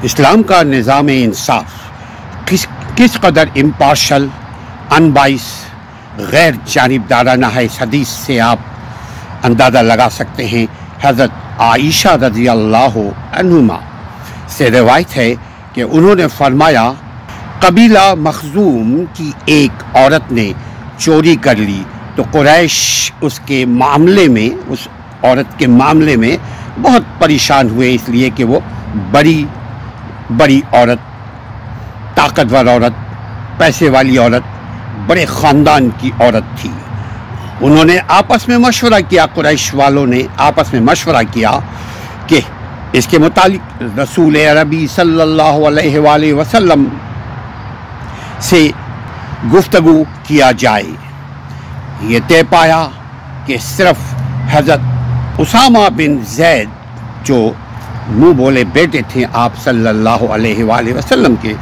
اسلام کا نظام انصاف کس قدر امپارشل، انبائس، غیر جانبدارانہ ہے، اس حدیث سے آپ اندازہ لگا سکتے ہیں۔ حضرت عائشہ رضی اللہ عنہما سے روایت ہے کہ انہوں نے فرمایا، قبیلہ مخزوم کی ایک عورت نے چوری کر لی تو قریش اس عورت کے معاملے میں بہت پریشان ہوئے، اس لیے کہ وہ بڑی عورت، طاقتور عورت، پیسے والی عورت، بڑے خاندان کی عورت تھی۔ انہوں نے آپس میں مشورہ کیا، قریش والوں نے آپس میں مشورہ کیا کہ اس کے متعلق رسول عربی صلی اللہ علیہ وآلہ وسلم سے گفتگو کیا جائے۔ یہ طے پایا کہ صرف حضرت اسامہ بن زید، جو منہ بولے بیٹے تھے آپ صلی اللہ علیہ وآلہ وسلم کے،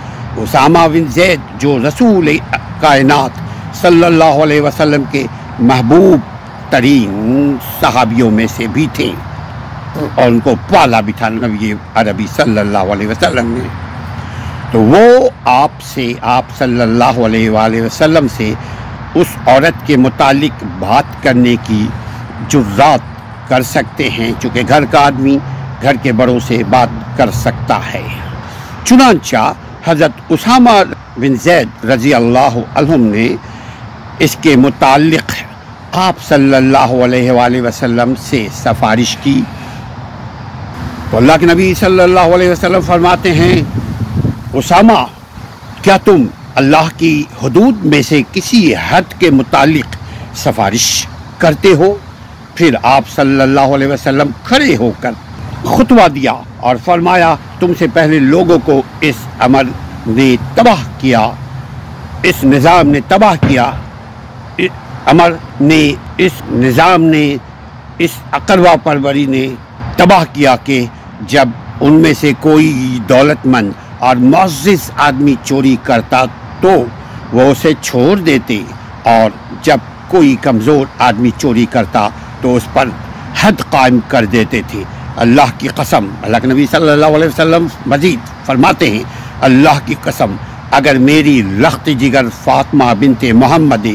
اسامہ بن زید جو رسول کائنات صلی اللہ علیہ وسلم کے محبوب ترین صحابیوں میں سے بھی تھے، اور ان کو پالا بھی تھا نبی عربی صلی اللہ علیہ وسلم نے، تو وہ آپ صلی اللہ علیہ وآلہ وسلم سے اس عورت کے متعلق بات کرنے کی جرات کر سکتے ہیں، چونکہ گھر کا آدمی گھر کے بڑوں سے بات کر سکتا ہے۔ چنانچہ حضرت اسامہ بن زید رضی اللہ عنہم نے اس کے متعلق آپ صلی اللہ علیہ وآلہ وسلم سے سفارش کی، تو اللہ کے نبی صلی اللہ علیہ وسلم فرماتے ہیں، اسامہ، کیا تم اللہ کی حدود میں سے کسی حد کے متعلق سفارش کرتے ہو؟ پھر آپ صلی اللہ علیہ وسلم کھڑے ہو کر خطبہ دیا اور فرمایا، تم سے پہلے لوگوں کو اس عمل نے تباہ کیا، اس نظام نے تباہ کیا، عمر نے، اس نظام نے، اس اقروا پروری نے تباہ کیا کہ جب ان میں سے کوئی دولت مند اور معزز آدمی چوری کرتا تو وہ اسے چھوڑ دیتے، اور جب کوئی کمزور آدمی چوری کرتا تو اس پر حد قائم کر دیتے تھے۔ اللہ کی قسم، اللہ کے نبی صلی اللہ علیہ وسلم مزید فرماتے ہیں، اللہ کی قسم، اگر میری لخت جگر فاطمہ بنت محمد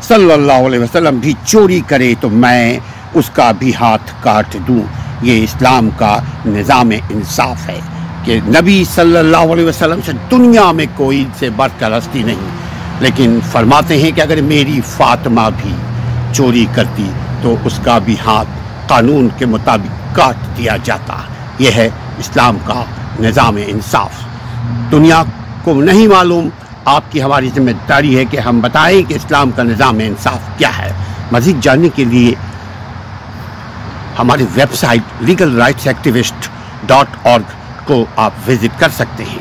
صلی اللہ علیہ وسلم بھی چوری کرے تو میں اس کا بھی ہاتھ کاٹ دوں۔ یہ اسلام کا نظام انصاف ہے کہ نبی صلی اللہ علیہ وسلم سے دنیا میں کوئی سے بڑھ کر ہستی نہیں، لیکن فرماتے ہیں کہ اگر میری فاطمہ بھی چوری کرتی تو اس کا بھی ہاتھ قانون کے مطابق کاٹ دیا جاتا۔ یہ ہے اسلام کا نظام انصاف۔ دنیا کو نہیں معلوم، آپ کی ہماری ذمہ داری ہے کہ ہم بتائیں کہ اسلام کا نظام انصاف کیا ہے۔ مزید جاننے کے لیے ہماری ویب سائٹ legalrightsactivist.org کو آپ وزٹ کر سکتے ہیں۔